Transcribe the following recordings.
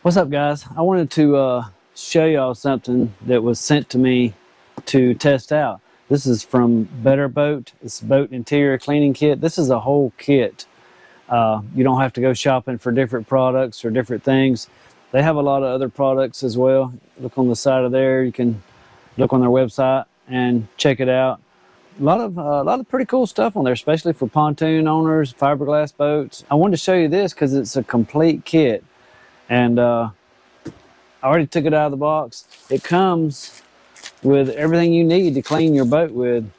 What's up, guys? I wanted to show y'all something that was sent to me to test out. This is from Better Boat. It's a boat interior cleaning kit. This is a whole kit. You don't have to go shopping for different products or different things. They have a lot of other products as well. Look on the side of there. You can look on their website and check it out. A lot of pretty cool stuff on there, especially for pontoon owners, fiberglass boats. I wanted to show you this because it's a complete kit. And I already took it out of the box. It comes with everything you need to clean your boat with.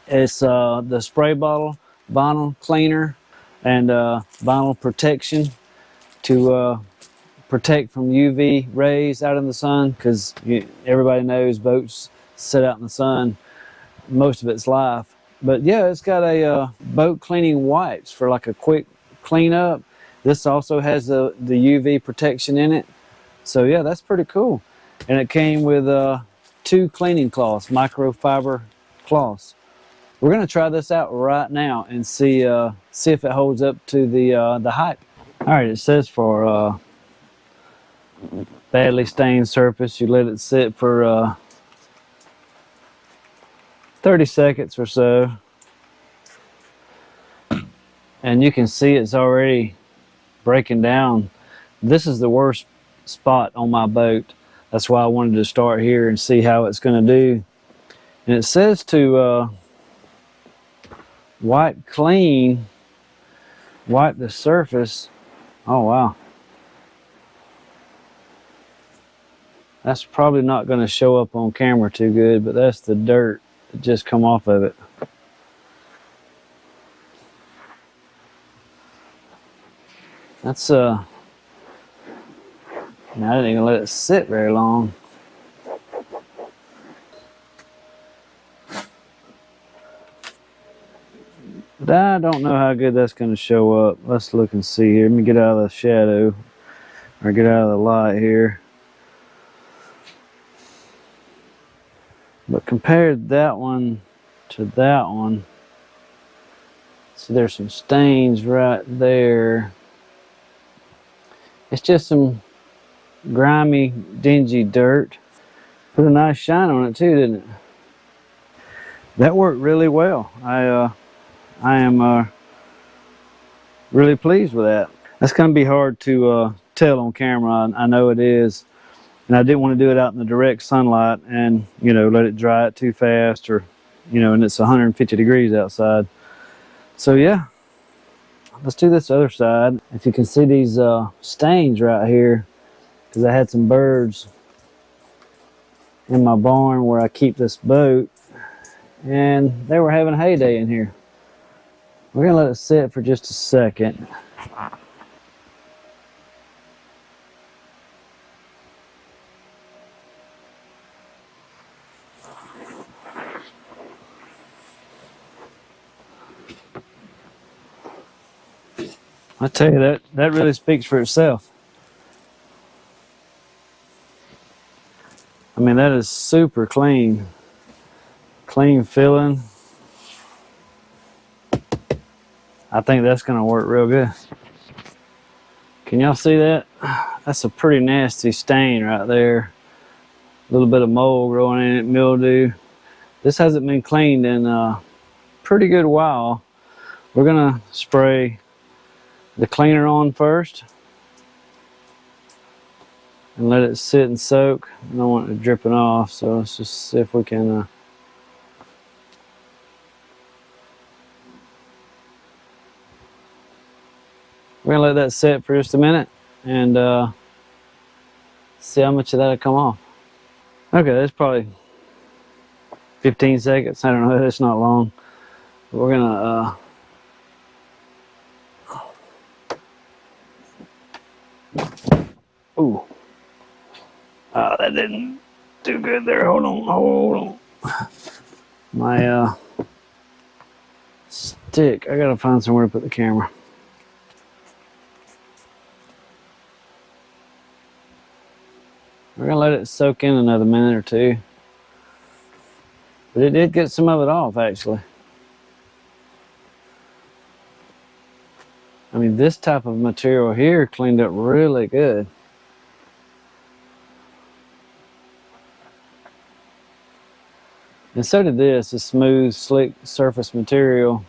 It's the spray bottle, vinyl cleaner, and vinyl protection to protect from UV rays out in the sun, because everybody knows boats sit out in the sun most of its life. But yeah, it's got a boat cleaning wipes for like a quick cleanup. This also has the UV protection in it. So yeah, that's pretty cool. And it came with 2 cleaning cloths, microfiber cloths. We're gonna try this out right now and see if it holds up to the hype. All right, it says for badly stained surface, you let it sit for 30 seconds or so. And you can see it's already breaking down. This is the worst spot on my boat. That's why I wanted to start here and see how it's going to do. And it says to wipe clean, wipe the surface. Oh wow, that's probably not going to show up on camera too good, but that's the dirt that just come off of it. That's now, I didn't even let it sit very long. But I don't know how good that's going to show up. Let's look and see here. Let me get out of the shadow, or get out of the light here. But compared that one to that one, see there's some stains right there. It's just some grimy, dingy dirt. Put a nice shine on it too, didn't it? That worked really well. I am really pleased with that. That's going to be hard to tell on camera. I know it is, and I didn't want to do it out in the direct sunlight and let it dry it too fast, or and it's 150 degrees outside. So yeah, let's do this other side. If you can see these stains right here, because I had some birds in my barn where I keep this boat, and they were having a heyday in here. We're gonna let it sit for just a second. I tell you, that really speaks for itself. I mean, that is super clean. Clean filling. I think that's going to work real good. Can y'all see that? That's a pretty nasty stain right there. A little bit of mold growing in it, mildew. This hasn't been cleaned in a pretty good while. We're going to spray the cleaner on first and let it sit and soak. I don't want it dripping off, so let's just see if we can we're gonna let that sit for just a minute and see how much of that'll come off. Okay, that's probably 15 seconds. I don't know, that's not long. But we're gonna ooh. That didn't do good there. Hold on. My stick. I gotta find somewhere to put the camera. We're gonna let it soak in another minute or two. But it did get some of it off, actually. I mean, this type of material here cleaned up really good. And so did this, a smooth, slick surface material.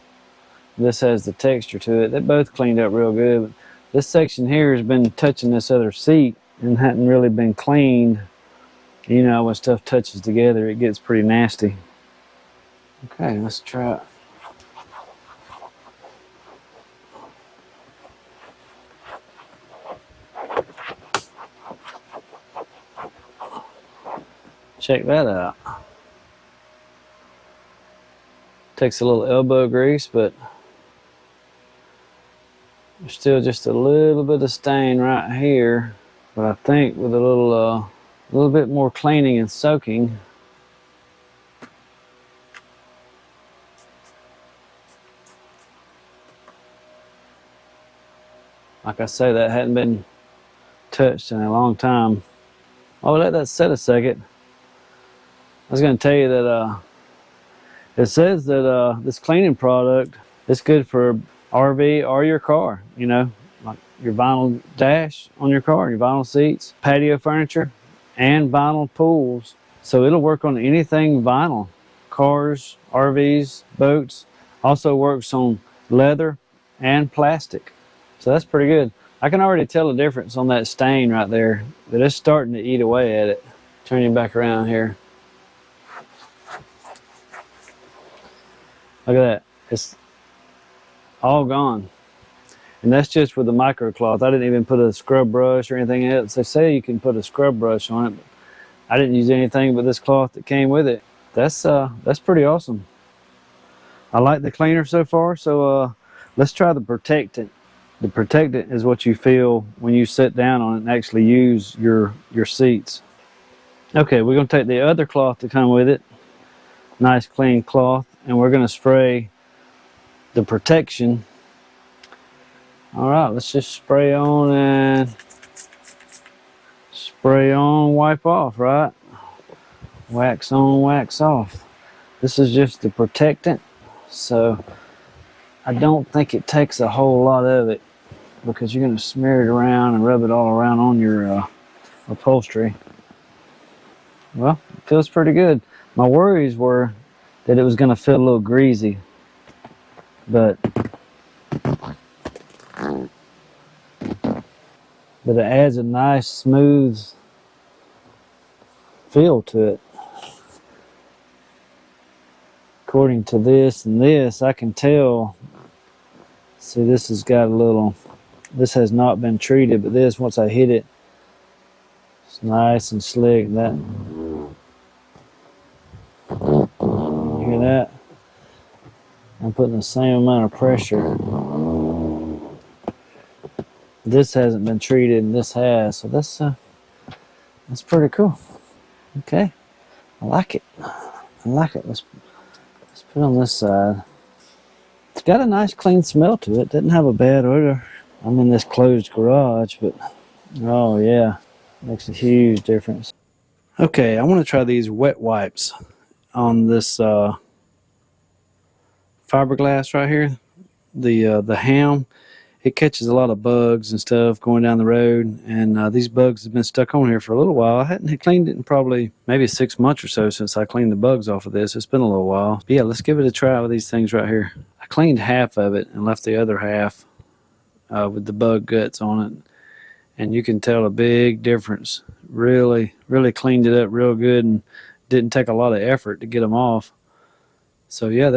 This has the texture to it. They both cleaned up real good. But this section here has been touching this other seat and hadn't really been cleaned. You know, when stuff touches together, it gets pretty nasty. Okay, let's try it. Check that out. Takes a little elbow grease, but there's still just a little bit of stain right here. But I think with a little bit more cleaning and soaking, like I say, that hadn't been touched in a long time. I'll let that set a second. I was going to tell you that it says that this cleaning product is good for RV or your car, you know, like your vinyl dash on your car, your vinyl seats, patio furniture, and vinyl pools. So it'll work on anything vinyl, cars, RVs, boats. Also works on leather and plastic. So that's pretty good. I can already tell the difference on that stain right there, that it's starting to eat away at it. Turn you back around here. Look at that. It's all gone. And that's just with the micro cloth. I didn't even put a scrub brush or anything else. They say you can put a scrub brush on it, but I didn't use anything but this cloth that came with it. That's pretty awesome. I like the cleaner so far, so let's try the protectant. The protectant is what you feel when you sit down on it and actually use your seats. Okay, we're going to take the other cloth to come with it. Nice clean cloth. And we're going to spray the protection. All right, let's just spray on and spray on, wipe off, right? Wax on, wax off. This is just the protectant, so I don't think it takes a whole lot of it because you're going to smear it around and rub it all around on your upholstery. Well, it feels pretty good. My worries were that it was going to feel a little greasy, but it adds a nice smooth feel to it. According to this and this, I can tell, see, this has got a little, this has not been treated, but this, once I hit it, it's nice and slick. That, hear that? I'm putting the same amount of pressure. This hasn't been treated and this has, so that's pretty cool. Okay, I like it. I like it. Let's put it on this side. It's got a nice clean smell to it. Doesn't have a bad odor. I'm in this closed garage, but oh yeah, makes a huge difference. Okay, I want to try these wet wipes on this fiberglass right here, the ham. It catches a lot of bugs and stuff going down the road, and these bugs have been stuck on here for a little while. I hadn't cleaned it in probably maybe 6 months or so since I cleaned the bugs off of this. It's been a little while. But yeah, let's give it a try with these things right here. I cleaned half of it and left the other half with the bug guts on it, and you can tell a big difference. Really cleaned it up real good and didn't take a lot of effort to get them off. So yeah,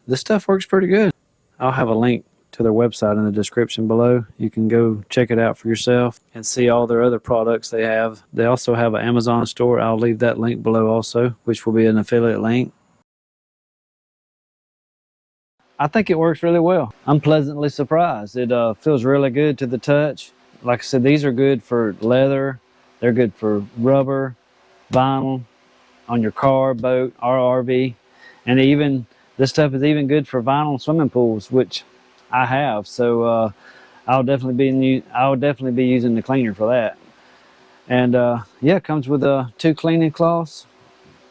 this stuff works pretty good. I'll have a link to their website in the description below. You can go check it out for yourself and see all their other products they have. They also have an Amazon store. I'll leave that link below also, which will be an affiliate link. I think it works really well. I'm pleasantly surprised. It feels really good to the touch. Like I said, these are good for leather. They're good for rubber, vinyl, on your car, boat, or RV. And even, this stuff is even good for vinyl swimming pools, which I have. So I'll definitely be using the cleaner for that. And yeah, it comes with 2 cleaning cloths.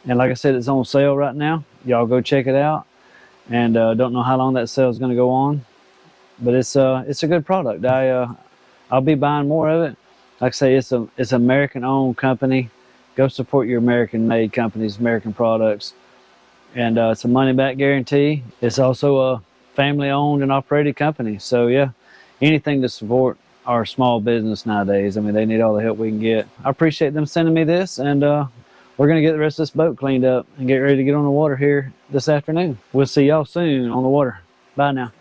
And like I said, it's on sale right now. Y'all go check it out. And don't know how long that sale is going to go on, but it's a good product. I'll be buying more of it. Like I say, it's an American-owned company. Go support your American-made companies, American products. and it's a money back guarantee. It's also a family owned and operated company. So yeah, anything to support our small business nowadays. I mean, they need all the help we can get. I appreciate them sending me this, and we're going to get the rest of this boat cleaned up and get ready to get on the water here this afternoon. We'll see y'all soon on the water. Bye now.